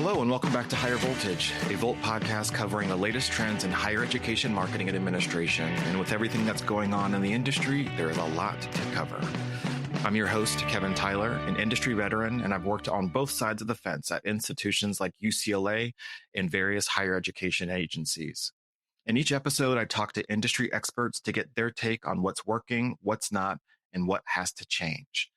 Hello and welcome back to Higher Voltage, a Volt podcast covering the latest trends in higher education marketing and administration. And with everything that's going on in the industry, there is a lot to cover. I'm your host, Kevin Tyler, an industry veteran, and I've worked on both sides of the fence at institutions like UCLA and various higher education agencies. In each episode, I talk to industry experts to get their take on what's working, what's not, and what has to change.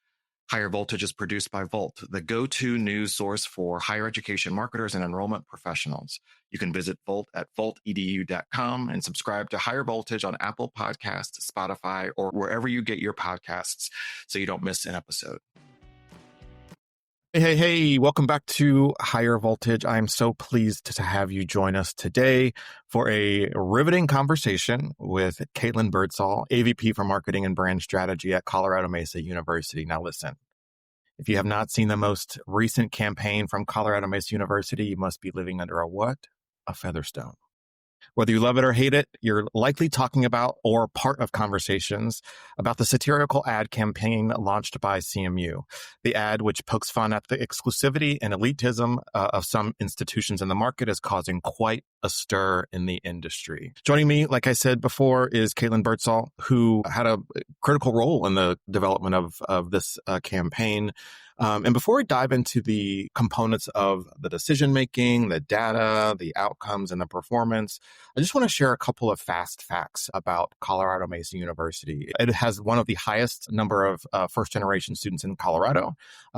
Higher Voltage is produced by Volt, the go-to news source for higher education marketers and enrollment professionals. You can visit Volt at voltedu.com and subscribe to Higher Voltage on Apple Podcasts, Spotify, or wherever you get your podcasts so you don't miss an episode. Hey, welcome back to Higher Voltage. I'm so pleased to have you join us today for a riveting conversation with Katlin Birdsall, AVP for Marketing and Brand Strategy at Colorado Mesa University. Now listen, if you have not seen the most recent campaign from Colorado Mesa University, you must be living under a what? A Featherstone. Whether you love it or hate it, you're likely talking about or part of conversations about the satirical ad campaign launched by CMU. The ad, which pokes fun at the exclusivity and elitism of some institutions in the market, is causing quite a stir in the industry. Joining me, like I said before, is Katlin Birdsall, who had a critical role in the development of this campaign. And before we dive into the components of the decision-making, the data, the outcomes, and the performance, I just want to share a couple of fast facts about Colorado Mesa University. It has one of the highest number of first-generation students in Colorado,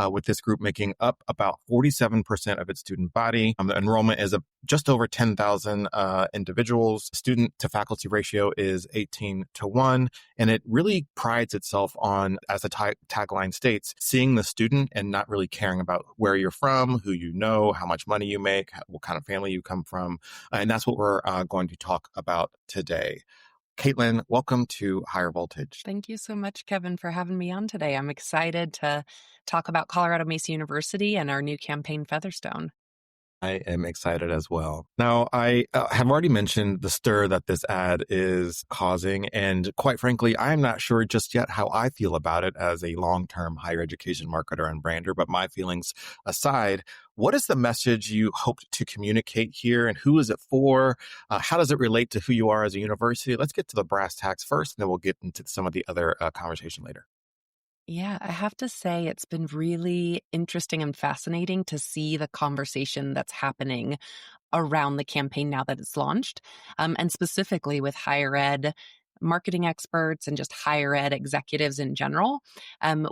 with this group making up about 47% of its student body. The enrollment is just over 10,000 individuals. Student-to-faculty ratio is 18-1, and it really prides itself on, as the tagline states, seeing the student and not really caring about where you're from, who you know, how much money you make, what kind of family you come from. And that's what we're going to talk about today. Katlin, welcome to Higher Voltage. Thank you so much, Kevin, for having me on today. I'm excited to talk about Colorado Mesa University and our new campaign, Featherstone. I am excited as well. Now, I have already mentioned the stir that this ad is causing, and quite frankly, I'm not sure just yet how I feel about it as a long-term higher education marketer and brander, but my feelings aside, what is the message you hoped to communicate here, and who is it for? How does it relate to who you are as a university? Let's get to the brass tacks first, and then we'll get into some of the other conversation later. Yeah, I have to say it's been really interesting and fascinating to see the conversation that's happening around the campaign now that it's launched, and specifically with higher ed marketing experts and just higher ed executives in general.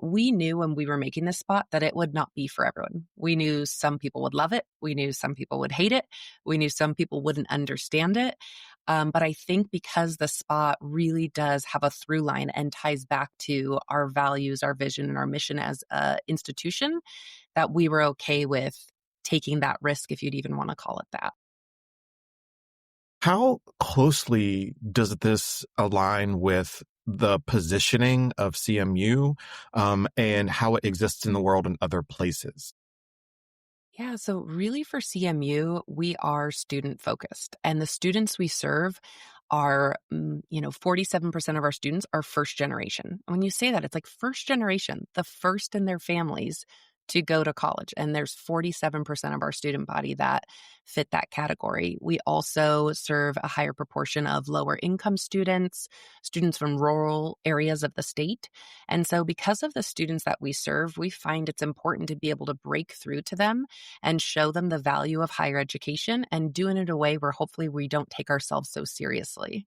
We knew when we were making this spot that it would not be for everyone. We knew some people would love it. We knew some people would hate it. We knew some people wouldn't understand it. But I think because the spot really does have a through line and ties back to our values, our vision, and our mission as an institution, that we were okay with taking that risk, if you'd even want to call it that. How closely does this align with the positioning of CMU and how it exists in the world in other places? Yeah, so really for CMU, we are student focused, and the students we serve are, 47% of our students are first generation. When you say that, it's like first generation, the first in their families to go to college. And there's 47% of our student body that fit that category. We also serve a higher proportion of lower income students, students from rural areas of the state. And so because of the students that we serve, we find it's important to be able to break through to them and show them the value of higher education and do it in a way where hopefully we don't take ourselves so seriously.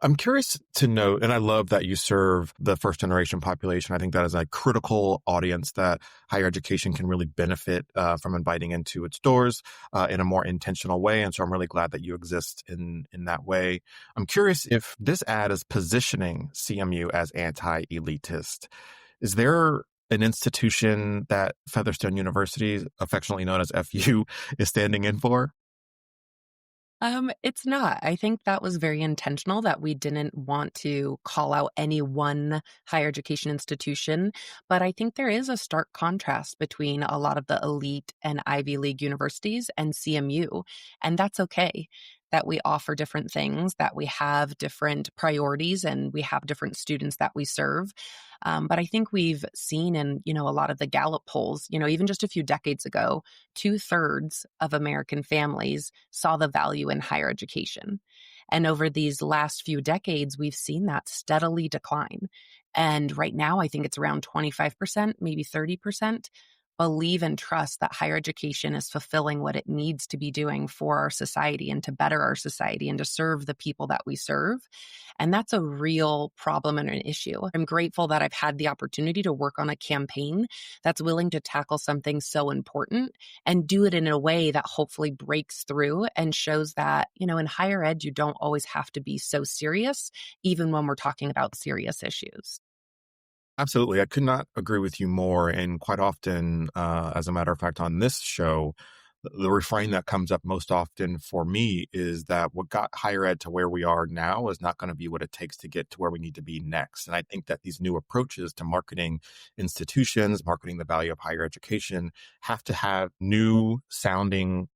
I'm curious to note, and I love that you serve the first generation population. I think that is a critical audience that higher education can really benefit from inviting into its doors in a more intentional way. And so I'm really glad that you exist in that way. I'm curious if this ad is positioning CMU as anti-elitist. Is there an institution that Featherstone University, affectionately known as FU, is standing in for? It's not. I think that was very intentional that we didn't want to call out any one higher education institution. But I think there is a stark contrast between a lot of the elite and Ivy League universities and CMU, and that's okay. that we offer different things, that we have different priorities, and we have different students that we serve. But I think we've seen in, a lot of the Gallup polls, even just a few decades ago, 2/3 of American families saw the value in higher education. And over these last few decades, we've seen that steadily decline. And right now, I think it's around 25%, maybe 30%, believe and trust that higher education is fulfilling what it needs to be doing for our society and to better our society and to serve the people that we serve. And that's a real problem and an issue. I'm grateful that I've had the opportunity to work on a campaign that's willing to tackle something so important and do it in a way that hopefully breaks through and shows that, in higher ed, you don't always have to be so serious, even when we're talking about serious issues. Absolutely. I could not agree with you more. And quite often, as a matter of fact, on this show, the refrain that comes up most often for me is that what got higher ed to where we are now is not going to be what it takes to get to where we need to be next. And I think that these new approaches to marketing institutions, marketing the value of higher education, have to have new sounding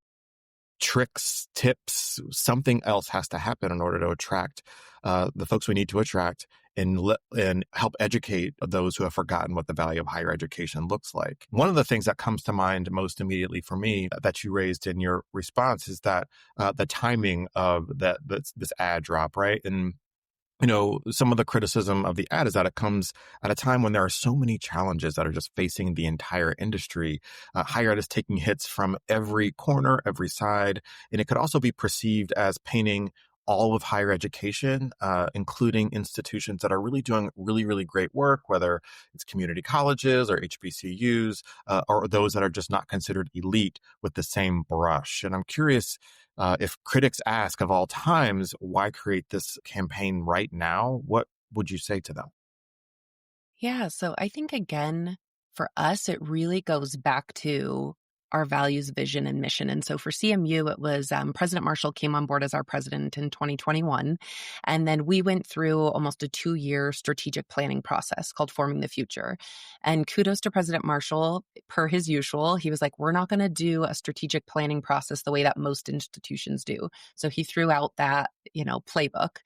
tricks, tips, something else has to happen in order to attract the folks we need to attract and help educate those who have forgotten what the value of higher education looks like. One of the things that comes to mind most immediately for me that you raised in your response is that the timing of this ad drop, right? And some of the criticism of the ad is that it comes at a time when there are so many challenges that are just facing the entire industry. Higher ed is taking hits from every corner, every side, and it could also be perceived as painting all of higher education, including institutions that are really doing really, really great work, whether it's community colleges or HBCUs, or those that are just not considered elite, with the same brush. And I'm curious, if critics ask of all times, why create this campaign right now? What would you say to them? Yeah. So I think, again, for us, it really goes back to our values, vision, and mission. And so for CMU, it was President Marshall came on board as our president in 2021. And then we went through almost a 2-year strategic planning process called Forming the Future. And kudos to President Marshall, per his usual. He was like, we're not going to do a strategic planning process the way that most institutions do. So he threw out that, playbook.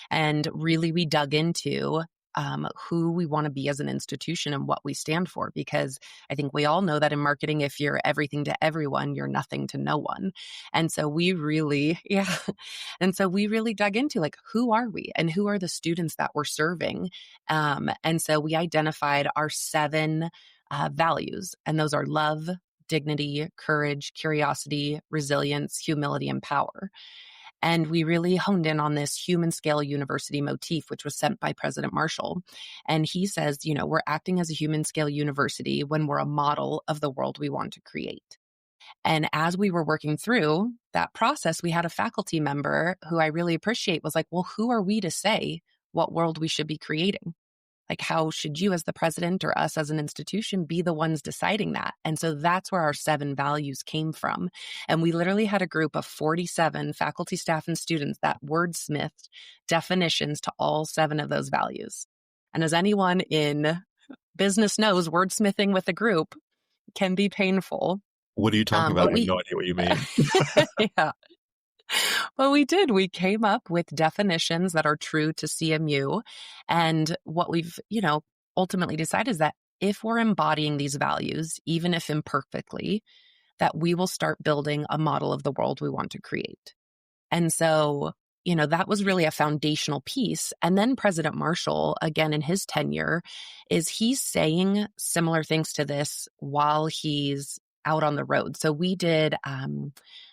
And really, we dug into who we want to be as an institution and what we stand for. Because I think we all know that in marketing, if you're everything to everyone, you're nothing to no one. And so we really, yeah. And so we really dug into who are we and who are the students that we're serving? And so we identified our 7 values, and those are love, dignity, courage, curiosity, resilience, humility, and power. And we really honed in on this human scale university motif, which was sent by President Marshall. And he says, we're acting as a human scale university when we're a model of the world we want to create. And as we were working through that process, we had a faculty member who I really appreciate was like, well, who are we to say what world we should be creating? How should you as the president or us as an institution be the ones deciding that? And so that's where our 7 values came from. And we literally had a group of 47 faculty, staff, and students that wordsmithed definitions to all 7 of those values. And as anyone in business knows, wordsmithing with a group can be painful. What are you talking about? But I have no idea what you mean. yeah. Well, we did. We came up with definitions that are true to CMU. And what we've, ultimately decided is that if we're embodying these values, even if imperfectly, that we will start building a model of the world we want to create. And so, that was really a foundational piece. And then President Marshall, again, in his tenure, he's saying similar things to this while he's out on the road. So we did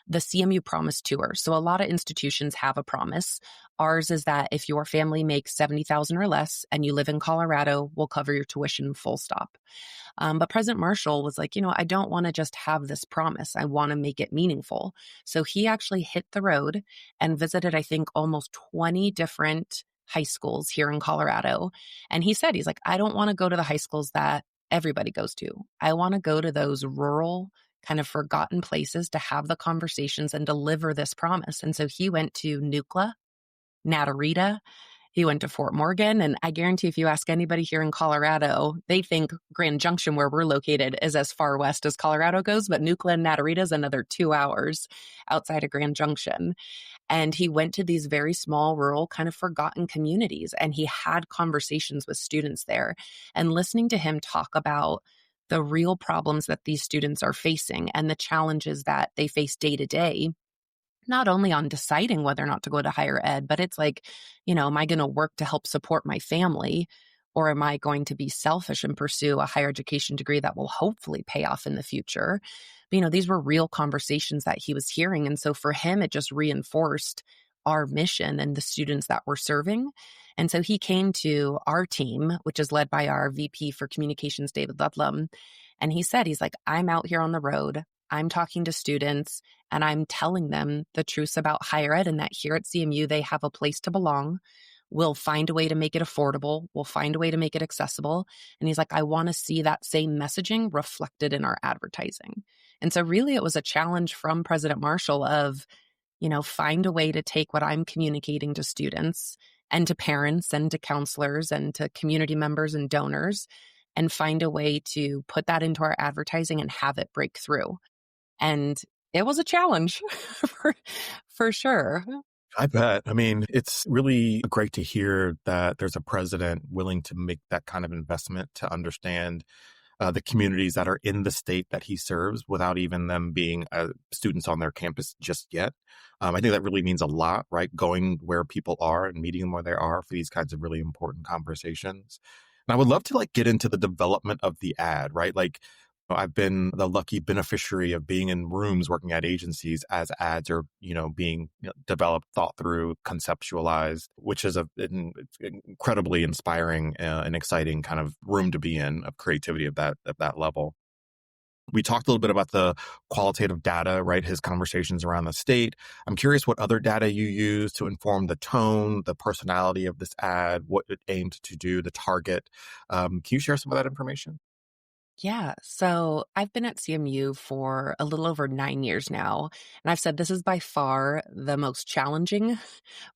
the CMU Promise Tour. So a lot of institutions have a promise. Ours is that if your family makes $70,000 or less and you live in Colorado, we'll cover your tuition, full stop. But President Marshall was like, I don't want to just have this promise. I want to make it meaningful. So he actually hit the road and visited, I think, almost 20 different high schools here in Colorado. And he said, he's like, I don't want to go to the high schools that everybody goes to. I want to go to those rural, kind of forgotten places to have the conversations and deliver this promise. And so he went to Nucla, Natarita. He went to Fort Morgan. And I guarantee if you ask anybody here in Colorado, they think Grand Junction, where we're located, is as far west as Colorado goes. But Nucla and Natarita is another 2 hours outside of Grand Junction. And he went to these very small, rural, kind of forgotten communities, and he had conversations with students there. And listening to him talk about the real problems that these students are facing and the challenges that they face day to day, not only on deciding whether or not to go to higher ed, but it's like, am I going to work to help support my family? Or am I going to be selfish and pursue a higher education degree that will hopefully pay off in the future? But, these were real conversations that he was hearing. And so for him, it just reinforced our mission and the students that we're serving. And so he came to our team, which is led by our VP for Communications, David Ludlam. And he's like, I'm out here on the road. I'm talking to students and I'm telling them the truths about higher ed and that here at CMU, they have a place to belong. We'll find a way to make it affordable. We'll find a way to make it accessible. And he's like, I want to see that same messaging reflected in our advertising. And so really it was a challenge from President Marshall of, find a way to take what I'm communicating to students and to parents and to counselors and to community members and donors and find a way to put that into our advertising and have it break through. And it was a challenge for sure. I bet. I mean, it's really great to hear that there's a president willing to make that kind of investment to understand the communities that are in the state that he serves without even them being students on their campus just yet. I think that really means a lot, right? Going where people are and meeting them where they are for these kinds of really important conversations. And I would love to get into the development of the ad, right? I've been the lucky beneficiary of being in rooms working at agencies as ads are, being developed, thought through, conceptualized, which is an incredibly inspiring and exciting kind of room to be in of creativity of that level. We talked a little bit about the qualitative data, right? His conversations around the state. I'm curious what other data you use to inform the tone, the personality of this ad, what it aimed to do, the target. Can you share some of that information? Yeah. So I've been at CMU for a little over 9 years now. And I've said this is by far the most challenging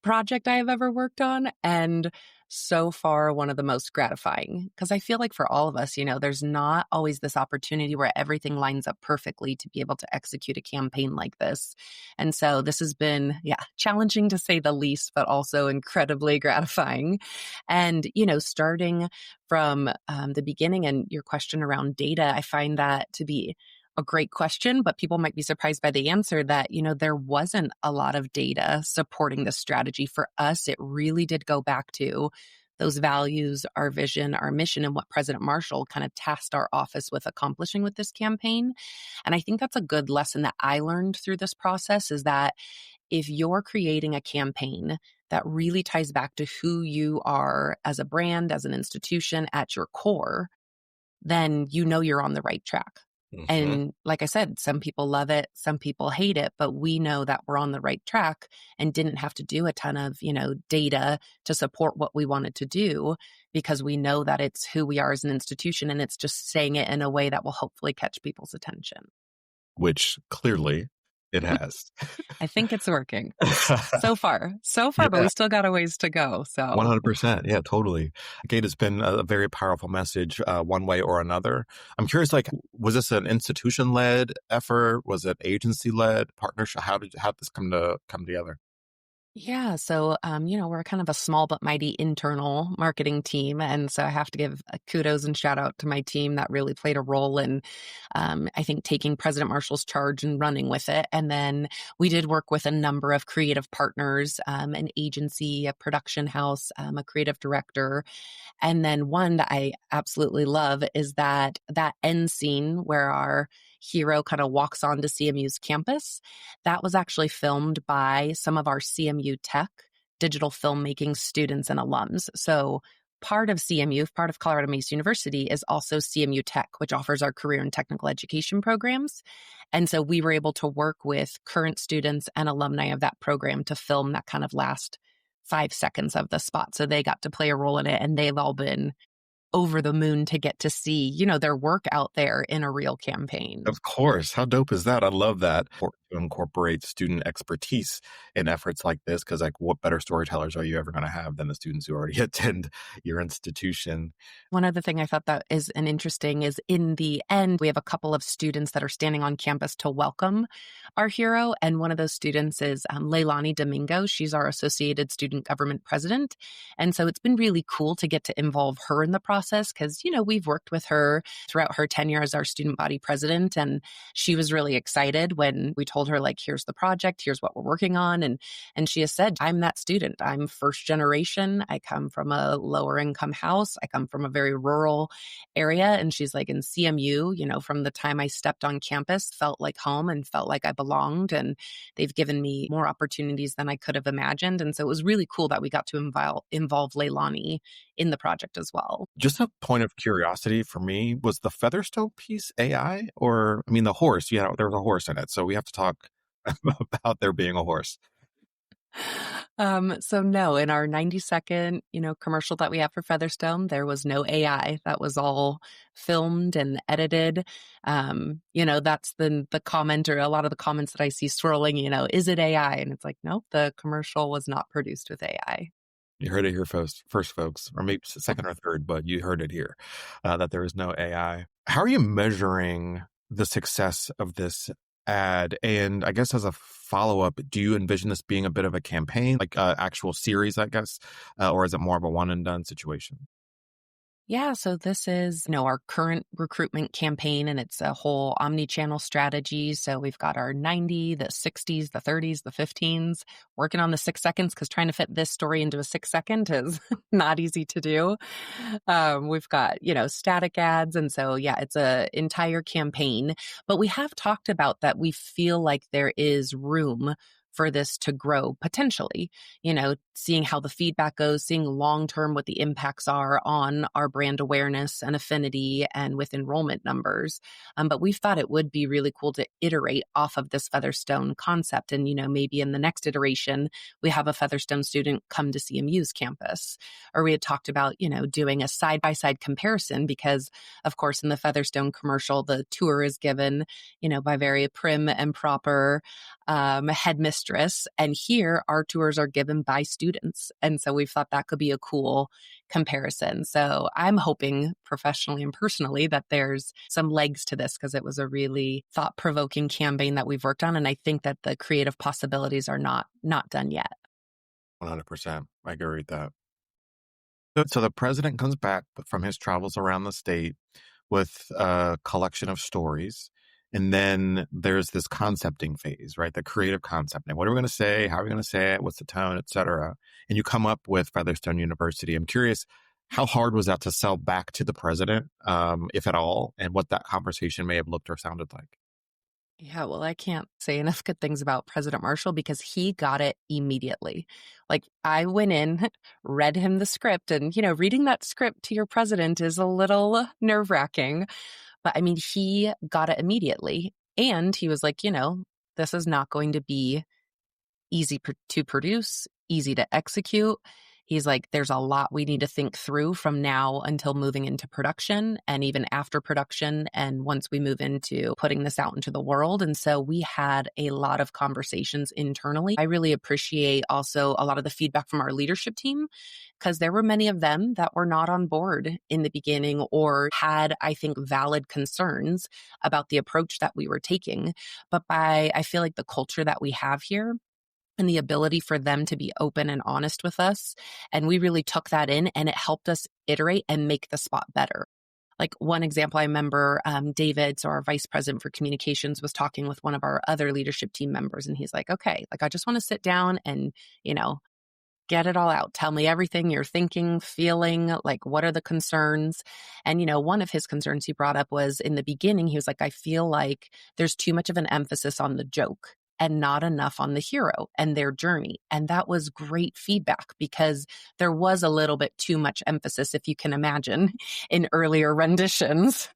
project I have ever worked on. And so far, one of the most gratifying. Because I feel like for all of us, there's not always this opportunity where everything lines up perfectly to be able to execute a campaign like this. And so this has been, challenging to say the least, but also incredibly gratifying. And, starting from the beginning and your question around data, I find that to be a great question, but people might be surprised by the answer that, there wasn't a lot of data supporting this strategy. For us, it really did go back to those values, our vision, our mission, and what President Marshall kind of tasked our office with accomplishing with this campaign. And I think that's a good lesson that I learned through this process is that if you're creating a campaign that really ties back to who you are as a brand, as an institution at your core, then you're on the right track. Mm-hmm. And like I said, some people love it, some people hate it, but we know that we're on the right track and didn't have to do a ton of, data to support what we wanted to do because we know that it's who we are as an institution and it's just saying it in a way that will hopefully catch people's attention. Which clearly it has. I think it's working so far, Yeah. but we still got a ways to go. So 100%. Yeah, totally. Gate has been a very powerful message one way or another. I'm curious, was this an institution-led effort? Was it agency-led partnership? How did this come together? Yeah. So, we're kind of a small but mighty internal marketing team. And so I have to give kudos and shout out to my team that really played a role in, I think, taking President Marshall's charge and running with it. And then we did work with a number of creative partners, an agency, a production house, a creative director. And then one that I absolutely love is that end scene where our hero kind of walks onto CMU's campus. That was actually filmed by some of our CMU Tech digital filmmaking students and alums. So part of CMU, part of Colorado Mesa University, is also CMU Tech, which offers our career and technical education programs. And so we were able to work with current students and alumni of that program to film that kind of last 5 seconds of the spot. So they got to play a role in it, and they've all been over the moon to get to see, their work out there in a real campaign. Of course. How dope is that? I love that. to incorporate student expertise in efforts like this? Because, like, what better storytellers are you ever going to have than the students who already attend your institution? One other thing I thought that is an interesting is in the end, we have a couple of students that are standing on campus to welcome our hero. And one of those students is Leilani Domingo. She's our Associated Student Government President. And so it's been really cool to get to involve her in the process because, we've worked with her throughout her tenure as our student body president. And she was really excited when we told her, like, here's the project, here's what we're working on. And she has said, I'm that student. I'm first generation. I come from a lower income house. I come from a very rural area. And she's like, in CMU, from the time I stepped on campus, felt like home and felt like I belonged. And they've given me more opportunities than I could have imagined. And so it was really cool that we got to involve Leilani in the project as well. Just a point of curiosity for me, was the Featherstone piece AI? Or, I mean, the horse, there was a horse in it. So we have to talk about there being a horse. So no, in our 90-second, commercial that we have for Featherstone, there was no AI. That was all filmed and edited. That's the comment or a lot of the comments that I see swirling, is it AI? And it's like, nope, the commercial was not produced with AI. You heard it here first, folks, or maybe second or third, but you heard it here, that there is no AI. How are you measuring the success of this ad? And I guess as a follow-up, do you envision this being a bit of a campaign, like an actual series, I guess, or is it more of a one and done situation? Yeah, so this is, our current recruitment campaign, and it's a whole omni-channel strategy. So we've got our 90, the 60s, the 30s, the 15s, working on the 6 seconds because trying to fit this story into a 6 second is not easy to do. We've got, static ads. And so, yeah, it's an entire campaign. But we have talked about that we feel like there is room for this to grow potentially, seeing how the feedback goes, seeing long-term what the impacts are on our brand awareness and affinity and with enrollment numbers. But we thought it would be really cool to iterate off of this Featherstone concept. And, maybe in the next iteration, we have a Featherstone student come to CMU's campus. Or we had talked about, doing a side-by-side comparison because, of course, in the Featherstone commercial, the tour is given, by very prim and proper headmistress. And here our tours are given by students. And so we thought that could be a cool comparison. So I'm hoping professionally and personally that there's some legs to this because it was a really thought-provoking campaign that we've worked on. And I think that the creative possibilities are not done yet. 100%. I agree with that. So the president comes back from his travels around the state with a collection of stories. And then there's this concepting phase, right? The creative concepting. What are we going to say? How are we going to say it? What's the tone, et cetera? And you come up with Featherstone University. I'm curious, how hard was that to sell back to the president, if at all, and what that conversation may have looked or sounded like? Yeah, well, I can't say enough good things about President Marshall because he got it immediately. Like, I went in, read him the script, and, reading that script to your president is a little nerve-wracking. But I mean, he got it immediately. And he was like, this is not going to be easy to produce, easy to execute. He's like, there's a lot we need to think through from now until moving into production and even after production. And once we move into putting this out into the world. And so we had a lot of conversations internally. I really appreciate also a lot of the feedback from our leadership team because there were many of them that were not on board in the beginning or had, I think, valid concerns about the approach that we were taking. But I feel like the culture that we have here and the ability for them to be open and honest with us. And we really took that in and it helped us iterate and make the spot better. Like one example, I remember David, so our vice president for communications, was talking with one of our other leadership team members. And he's like, okay, I just want to sit down and, get it all out. Tell me everything you're thinking, feeling, like what are the concerns? And, one of his concerns he brought up was in the beginning, he was like, I feel like there's too much of an emphasis on the joke and not enough on the hero and their journey. And that was great feedback because there was a little bit too much emphasis, if you can imagine, in earlier renditions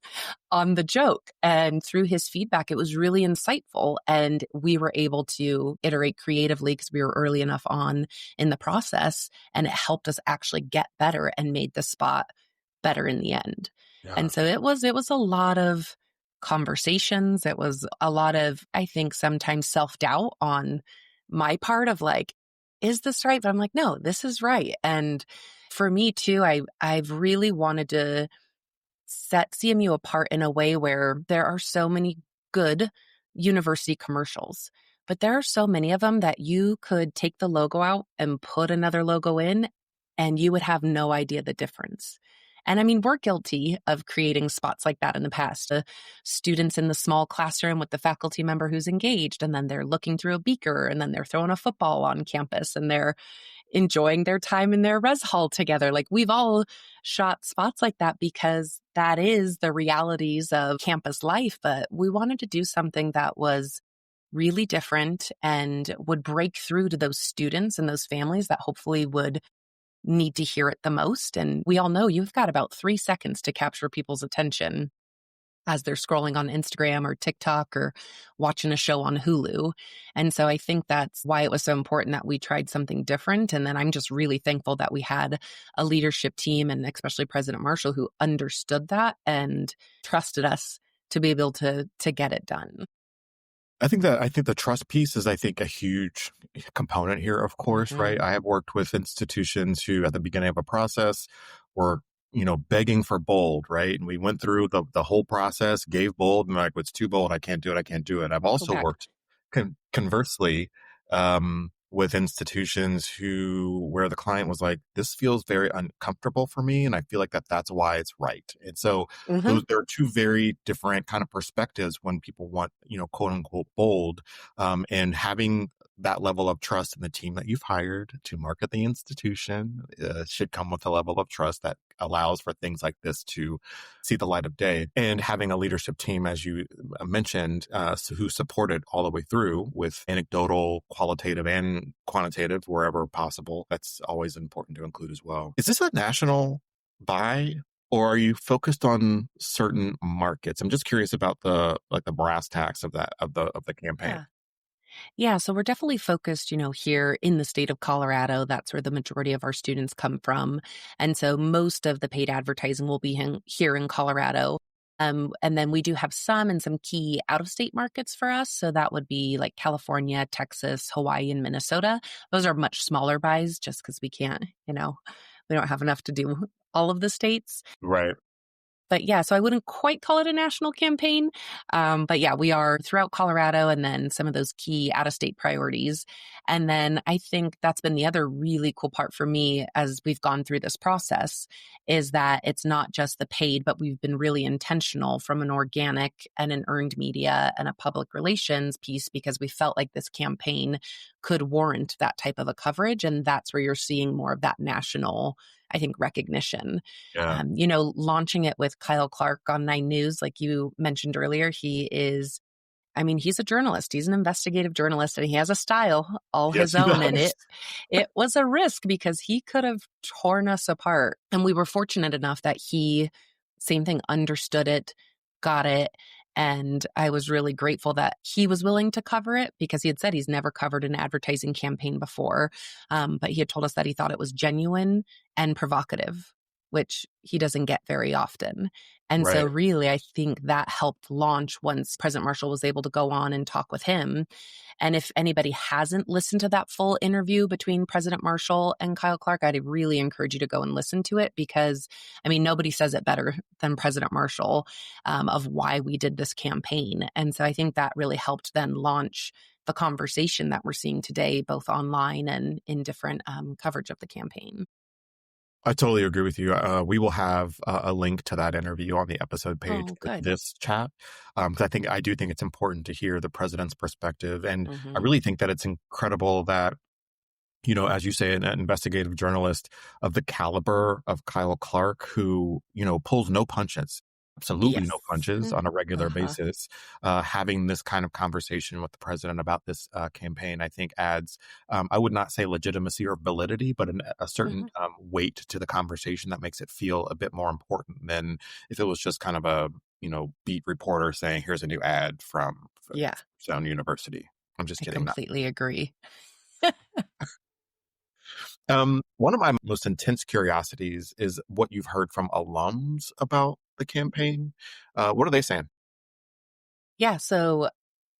on the joke. And through his feedback, it was really insightful. And we were able to iterate creatively because we were early enough on in the process. And it helped us actually get better and made the spot better in the end. Yeah. And so it was a lot of conversations. It was a lot of, I think, sometimes self-doubt on my part of like, is this right? But I'm like, no, this is right. And for me too, I've really wanted to set CMU apart in a way where there are so many good university commercials, but there are so many of them that you could take the logo out and put another logo in, and you would have no idea the difference. And I mean, we're guilty of creating spots like that in the past. Students in the small classroom with the faculty member who's engaged, and then they're looking through a beaker, and then they're throwing a football on campus, and they're enjoying their time in their res hall together. Like we've all shot spots like that because that is the realities of campus life. But we wanted to do something that was really different and would break through to those students and those families that hopefully would need to hear it the most. And we all know you've got about 3 seconds to capture people's attention as they're scrolling on Instagram or TikTok or watching a show on Hulu. And so I think that's why it was so important that we tried something different. And then I'm just really thankful that we had a leadership team and especially President Marshall who understood that and trusted us to be able to get it done. I think the trust piece is, I think, a huge component here, of course, right? I have worked with institutions who at the beginning of a process were, begging for bold, right? And we went through the whole process, gave bold, and like, it's too bold. I can't do it. I can't do it. I've Go also back. worked conversely, with institutions where the client was like, this feels very uncomfortable for me. And I feel like that's why it's right. And so Hmm. there are two very different kind of perspectives when people want, quote unquote, bold, and having that level of trust in the team that you've hired to market the institution should come with a level of trust that allows for things like this to see the light of day. And having a leadership team, as you mentioned, who supported all the way through with anecdotal, qualitative, and quantitative wherever possible. That's always important to include as well. Is this a national buy, or are you focused on certain markets? I'm just curious about the brass tacks of the campaign. Yeah. Yeah, so we're definitely focused, here in the state of Colorado. That's where the majority of our students come from. And so most of the paid advertising will be here in Colorado. And then we do have some and some key out of state markets for us. So that would be like California, Texas, Hawaii, and Minnesota. Those are much smaller buys just because we can't, we don't have enough to do all of the states. Right. But yeah, so I wouldn't quite call it a national campaign. But yeah, we are throughout Colorado and then some of those key out of state priorities. And then I think that's been the other really cool part for me as we've gone through this process is that it's not just the paid, but we've been really intentional from an organic and an earned media and a public relations piece because we felt like this campaign could warrant that type of a coverage. And that's where you're seeing more of that national, I think, recognition. Yeah. Launching it with Kyle Clark on 9 News, like you mentioned earlier, he's a journalist. He's an investigative journalist and he has a style all Yes, his he own. And does. it was a risk because he could have torn us apart. And we were fortunate enough that he, same thing, understood it, got it. And I was really grateful that he was willing to cover it because he had said he's never covered an advertising campaign before. But he had told us that he thought it was genuine and provocative, which he doesn't get very often. And so Right. really, I think that helped launch once President Marshall was able to go on and talk with him. And if anybody hasn't listened to that full interview between President Marshall and Kyle Clark, I'd really encourage you to go and listen to it because, nobody says it better than President Marshall of why we did this campaign. And so I think that really helped then launch the conversation that we're seeing today, both online and in different coverage of the campaign. I totally agree with you. We will have a link to that interview on the episode page Oh, with good. this chat. Because I do think it's important to hear the president's perspective. And I Hmm. really think that it's incredible that, as you say, an investigative journalist of the caliber of Kyle Clark, who, pulls no punches, absolutely no Yes. punches on a regular Uh-huh. basis, having this kind of conversation with the president about this campaign, I think adds, I would not say legitimacy or validity, but a certain Hmm. weight to the conversation that makes it feel a bit more important than if it was just kind of a, beat reporter saying, here's a new ad from Yeah, Featherstone University. I'm just I kidding. completely agree. One of my most intense curiosities is what you've heard from alums about the campaign. What are they saying? Yeah, so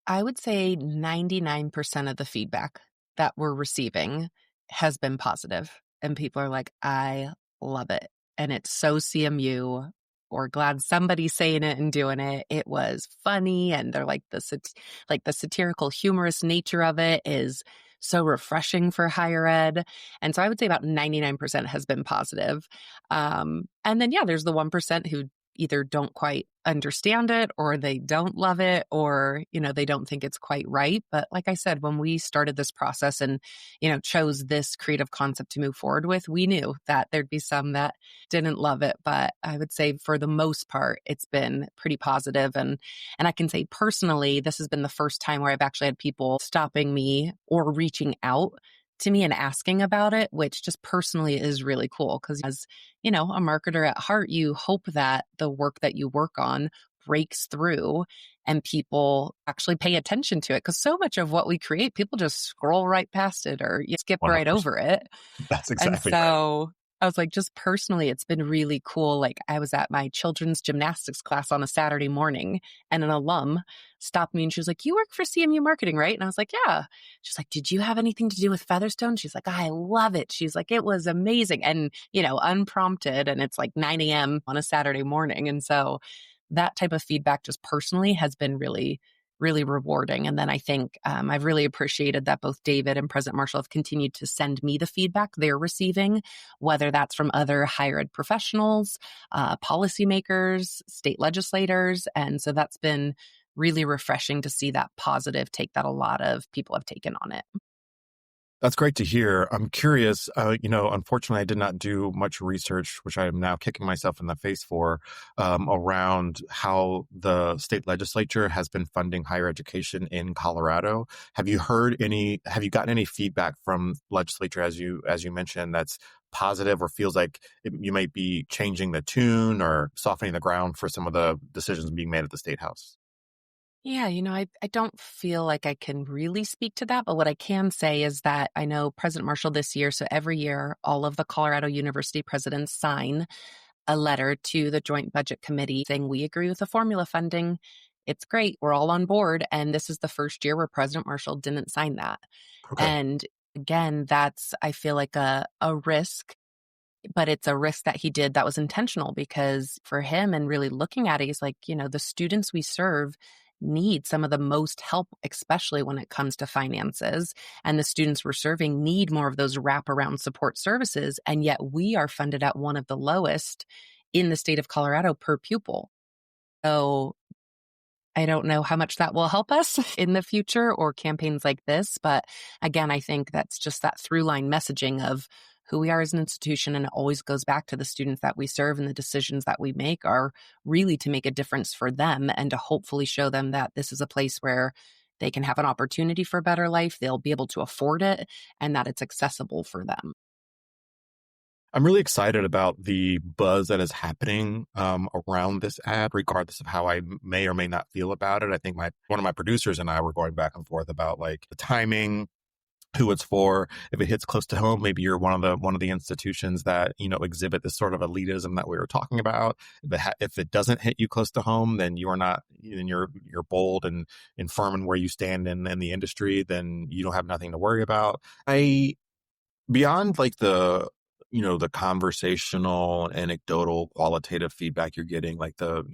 I would say 99% of the feedback that we're receiving has been positive, and people are like, "I love it," and it's so CMU. Or glad somebody's saying it and doing it. It was funny, and they're like like the satirical, humorous nature of it is so refreshing for higher ed. And so I would say about 99% has been positive. And then, yeah, there's the 1% who either don't quite understand it or they don't love it or, they don't think it's quite right. But like I said, when we started this process and, chose this creative concept to move forward with, we knew that there'd be some that didn't love it. But I would say for the most part, it's been pretty positive. And I can say personally, this has been the first time where I've actually had people stopping me or reaching out to me and asking about it, which just personally is really cool. Cause as a marketer at heart, you hope that the work that you work on breaks through and people actually pay attention to it. Cause so much of what we create, people just scroll right past it or you skip right 100%. over it. That's And exactly right. so I was like, just personally, it's been really cool. Like I was at my children's gymnastics class on a Saturday morning and an alum stopped me and she was like, "You work for CMU marketing, right?" And I was like, "Yeah." She's like, "Did you have anything to do with Featherstone?" She's like, "I love it." She's like, "It was amazing." And, unprompted. And it's like 9 a.m. on a Saturday morning. And so that type of feedback just personally has been really, really rewarding. And then I think I've really appreciated that both David and President Marshall have continued to send me the feedback they're receiving, whether that's from other higher ed professionals, policymakers, state legislators. And so that's been really refreshing to see that positive take that a lot of people have taken on it. That's great to hear. I'm curious, unfortunately, I did not do much research, which I am now kicking myself in the face for, around how the state legislature has been funding higher education in Colorado. Have you gotten any feedback from legislature, as you mentioned, that's positive or feels like you might be changing the tune or softening the ground for some of the decisions being made at the state house? Yeah, I don't feel like I can really speak to that, but what I can say is that I know President Marshall this year, so every year, all of the Colorado University presidents sign a letter to the Joint Budget Committee saying, we agree with the formula funding. It's great. We're all on board. And this is the first year where President Marshall didn't sign that. Okay. And again, that's, I feel like a risk, but it's a risk that he did that was intentional because for him and really looking at it, he's like, the students we serve need some of the most help, especially when it comes to finances. And the students we're serving need more of those wraparound support services. And yet we are funded at one of the lowest in the state of Colorado per pupil. So I don't know how much that will help us in the future or campaigns like this. But again, I think that's just that through line messaging of who we are as an institution. And it always goes back to the students that we serve and the decisions that we make are really to make a difference for them and to hopefully show them that this is a place where they can have an opportunity for a better life. They'll be able to afford it and that it's accessible for them. I'm really excited about the buzz that is happening around this ad, regardless of how I may or may not feel about it. I think one of my producers and I were going back and forth about like the timing, who it's for. If it hits close to home, maybe you're one of the institutions that exhibit this sort of elitism that we were talking about. If it doesn't hit you close to home, then you are not. Then you're bold and firm in where you stand in the industry. Then you don't have nothing to worry about. I Beyond like the conversational, anecdotal, qualitative feedback you're getting, like the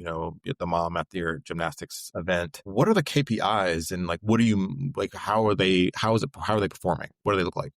mom at your gymnastics event, what are the KPIs and like what do you like, how are they performing, what do they look like?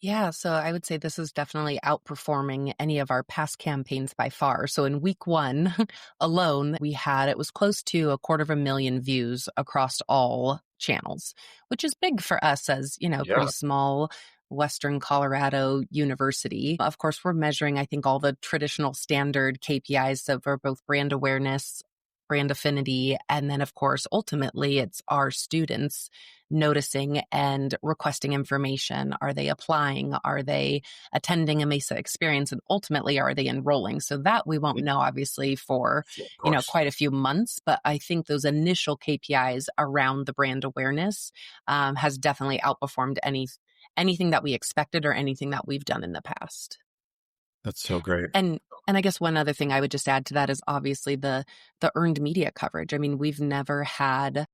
Yeah, so I would say this is definitely outperforming any of our past campaigns by far. So in week one alone, it was close to 250,000 views across all channels, which is big for us as, pretty Yeah. small Western Colorado university. Of course, we're measuring, I think, all the traditional standard KPIs so for both brand awareness, brand affinity, and then, of course, ultimately, it's our students noticing and requesting information. Are they applying? Are they attending a Mesa experience? And ultimately, are they enrolling? So that we won't know, obviously, for, Yeah, of course. quite a few months. But I think those initial KPIs around the brand awareness has definitely outperformed anything that we expected or anything that we've done in the past. That's so great. And I guess one other thing I would just add to that is obviously the earned media coverage. I mean, we've never had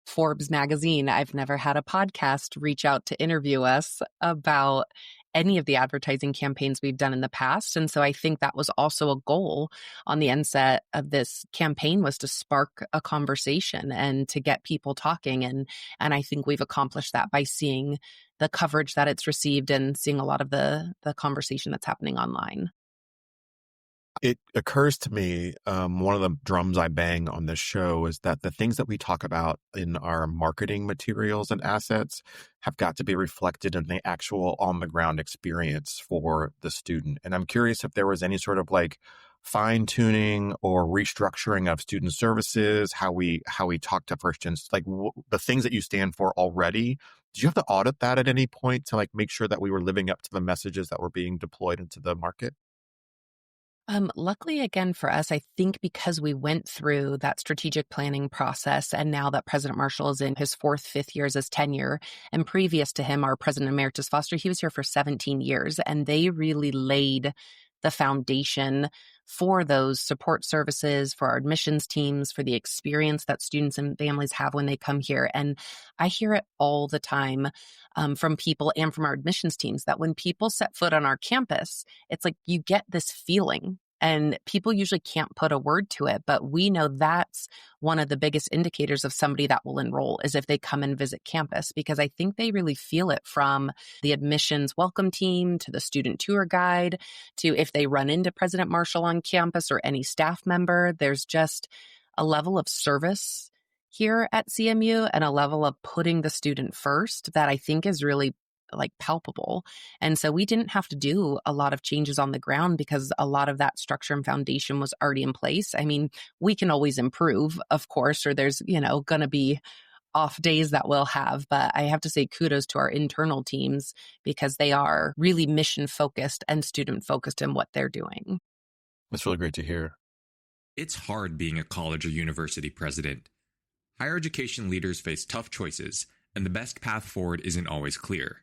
Forbes magazine. I've never had a podcast reach out to interview us about any of the advertising campaigns we've done in the past. And so I think that was also a goal on the onset of this campaign, was to spark a conversation and to get people talking. And I think we've accomplished that by seeing the coverage that it's received and seeing a lot of the conversation that's happening online. It occurs to me, one of the drums I bang on this show is that the things that we talk about in our marketing materials and assets have got to be reflected in the actual on the ground experience for the student. And I'm curious if there was any sort of like fine tuning or restructuring of student services, how we talk to first gens, like the things that you stand for already. Did you have to audit that at any point to like make sure that we were living up to the messages that were being deployed into the market? Luckily, again, for us, I think because we went through that strategic planning process, and now that President Marshall is in his fifth year as his tenure, and previous to him, our President Emeritus Foster, he was here for 17 years, and they really laid the foundation for those support services, for our admissions teams, for the experience that students and families have when they come here. And I hear it all the time from people and from our admissions teams that when people set foot on our campus, it's like you get this feeling, and people usually can't put a word to it, but we know that's one of the biggest indicators of somebody that will enroll is if they come and visit campus, because I think they really feel it from the admissions welcome team to the student tour guide to if they run into President Marshall on campus or any staff member. There's just a level of service here at CMU and a level of putting the student first that I think is really like palpable. And so we didn't have to do a lot of changes on the ground because a lot of that structure and foundation was already in place. I mean, we can always improve, of course, or there's, going to be off days that we'll have. But I have to say kudos to our internal teams because they are really mission focused and student focused in what they're doing. That's really great to hear. It's hard being a college or university president. Higher education leaders face tough choices, and the best path forward isn't always clear.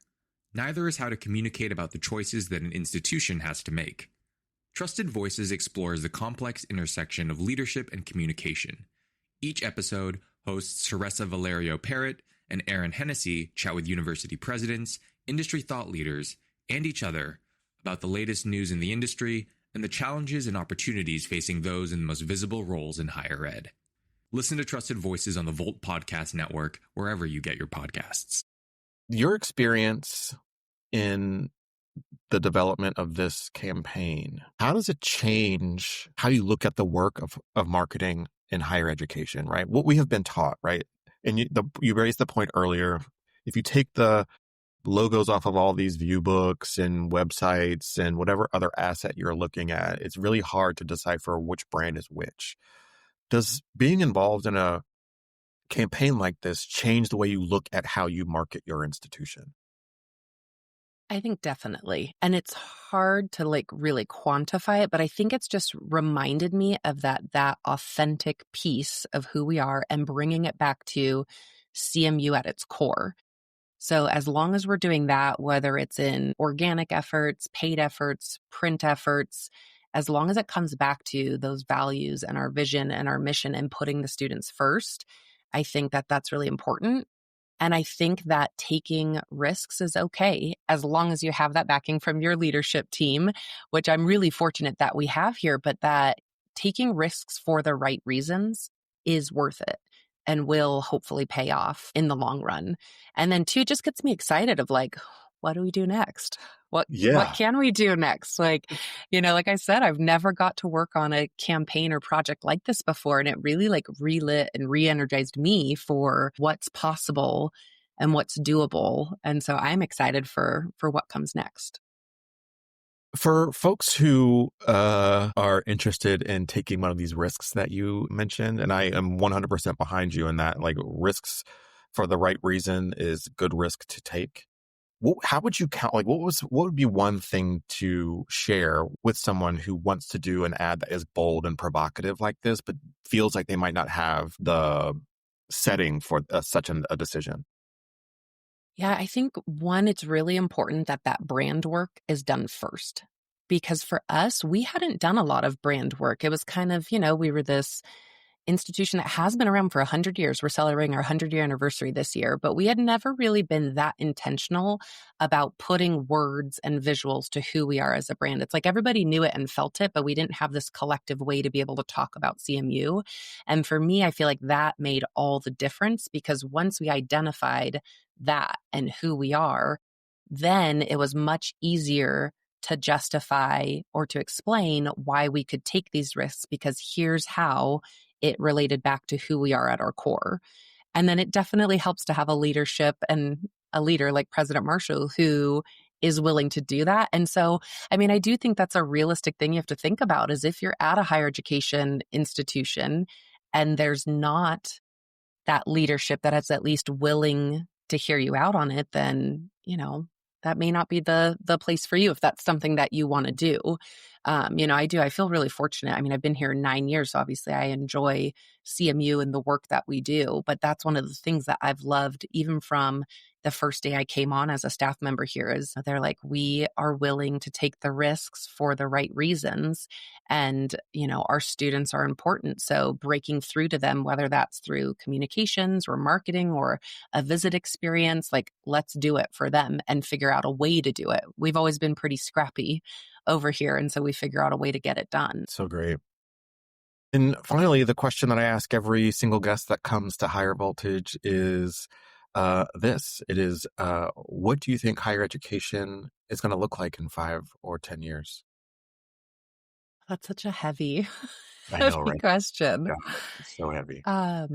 Neither is how to communicate about the choices that an institution has to make. Trusted Voices explores the complex intersection of leadership and communication. Each episode, hosts Teresa Valerio Parrott and Aaron Hennessy chat with university presidents, industry thought leaders, and each other about the latest news in the industry and the challenges and opportunities facing those in the most visible roles in higher ed. Listen to Trusted Voices on the Volt Podcast Network, wherever you get your podcasts. Your experience in the development of this campaign, how does it change how you look at the work of marketing in higher education, right? What we have been taught, right? And you raised the point earlier. If you take the logos off of all these view books and websites and whatever other asset you're looking at, it's really hard to decipher which brand is which. Does being involved in a campaign like this change the way you look at how you market your institution? I think definitely. And it's hard to like really quantify it, but I think it's just reminded me of that authentic piece of who we are and bringing it back to CMU at its core. So as long as we're doing that, whether it's in organic efforts, paid efforts, print efforts, as long as it comes back to those values and our vision and our mission and putting the students first, I think that that's really important. And I think that taking risks is okay as long as you have that backing from your leadership team, which I'm really fortunate that we have here, but that taking risks for the right reasons is worth it and will hopefully pay off in the long run. And then two, it just gets me excited of like, what do we do next? What can we do next? Like, like I said, I've never got to work on a campaign or project like this before. And it really like relit and re-energized me for what's possible and what's doable. And so I'm excited for what comes next. For folks who are interested in taking one of these risks that you mentioned, and I am 100% behind you in that, like risks for the right reason is good risk to take. How would you count? Like, what would be one thing to share with someone who wants to do an ad that is bold and provocative like this, but feels like they might not have the setting for such a decision? Yeah, I think one, it's really important that brand work is done first. because for us, we hadn't done a lot of brand work. It was kind of, we were this institution that has been around for 100 years. We're celebrating our 100-year anniversary this year, but we had never really been that intentional about putting words and visuals to who we are as a brand. It's like everybody knew it and felt it, but we didn't have this collective way to be able to talk about CMU. And for me, I feel like that made all the difference, because once we identified that and who we are, then it was much easier to justify or to explain why we could take these risks, because here's how it related back to who we are at our core. And then it definitely helps to have a leadership and a leader like President Marshall who is willing to do that. And so, I do think that's a realistic thing you have to think about, is if you're at a higher education institution and there's not that leadership that is at least willing to hear you out on it, then, that may not be the place for you if that's something that you want to do. I feel really fortunate. I've been here 9 years, so obviously I enjoy CMU and the work that we do, but that's one of the things that I've loved even from the first day I came on as a staff member here, is they're like, we are willing to take the risks for the right reasons. And, our students are important. So breaking through to them, whether that's through communications or marketing or a visit experience, like, let's do it for them and figure out a way to do it. We've always been pretty scrappy over here, and so we figure out a way to get it done. So great. And finally, the question that I ask every single guest that comes to Higher Voltage is this. It is, what do you think higher education is going to look like in 5 or 10 years? That's such a heavy, I know, right? question. Yeah, it's so heavy. I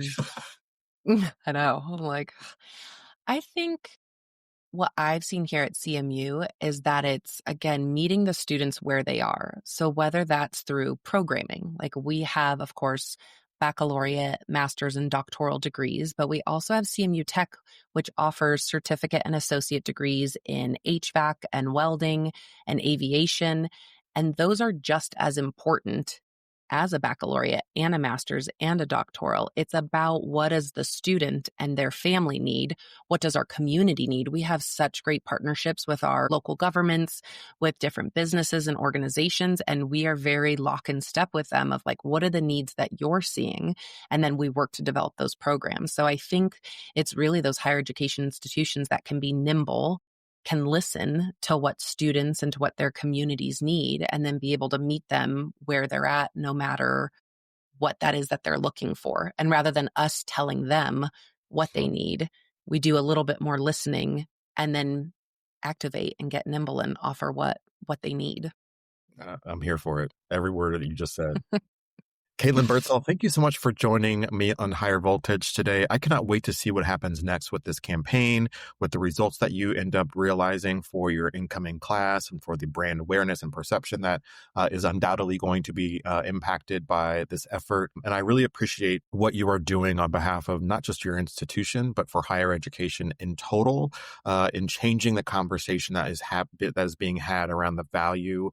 know. I'm like, I think what I've seen here at CMU is that it's, again, meeting the students where they are. So whether that's through programming, like we have, of course, baccalaureate, master's, and doctoral degrees, but we also have CMU Tech, which offers certificate and associate degrees in HVAC and welding and aviation. And those are just as important as a baccalaureate and a master's and a doctoral. It's about, what does the student and their family need? What does our community need? We have such great partnerships with our local governments, with different businesses and organizations, and we are very lock in step with them of like, what are the needs that you're seeing? And then we work to develop those programs. So I think it's really those higher education institutions that can be nimble, can listen to what students and to what their communities need, and then be able to meet them where they're at, no matter what that is that they're looking for. And rather than us telling them what they need, we do a little bit more listening and then activate and get nimble and offer what they need. I'm here for it. Every word that you just said. Katlin Birdsall, thank you so much for joining me on Higher Voltage today. I cannot wait to see what happens next with this campaign, with the results that you end up realizing for your incoming class and for the brand awareness and perception that is undoubtedly going to be impacted by this effort. And I really appreciate what you are doing on behalf of not just your institution, but for higher education in total, in changing the conversation that is being had around the value,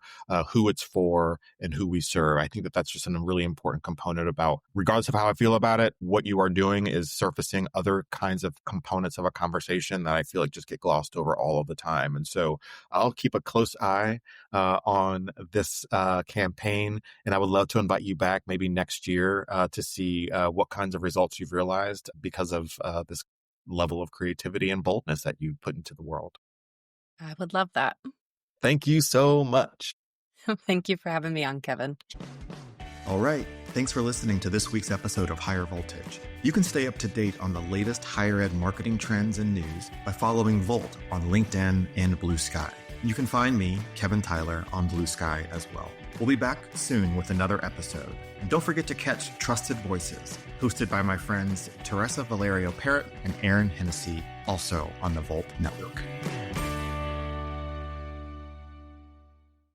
who it's for, and who we serve. I think that that's just a really important component about, regardless of how I feel about it, what you are doing is surfacing other kinds of components of a conversation that I feel like just get glossed over all of the time. And so I'll keep a close eye on this campaign, and I would love to invite you back maybe next year to see what kinds of results you've realized because of this level of creativity and boldness that you put into the world. I would love that. Thank you so much. Thank you for having me on, Kevin. All right. Thanks for listening to this week's episode of Higher Voltage. You can stay up to date on the latest higher ed marketing trends and news by following Volt on LinkedIn and Blue Sky. You can find me, Kevin Tyler, on Blue Sky as well. We'll be back soon with another episode. And don't forget to catch Trusted Voices, hosted by my friends Teresa Valerio Parrott and Aaron Hennessy, also on the Volt Network.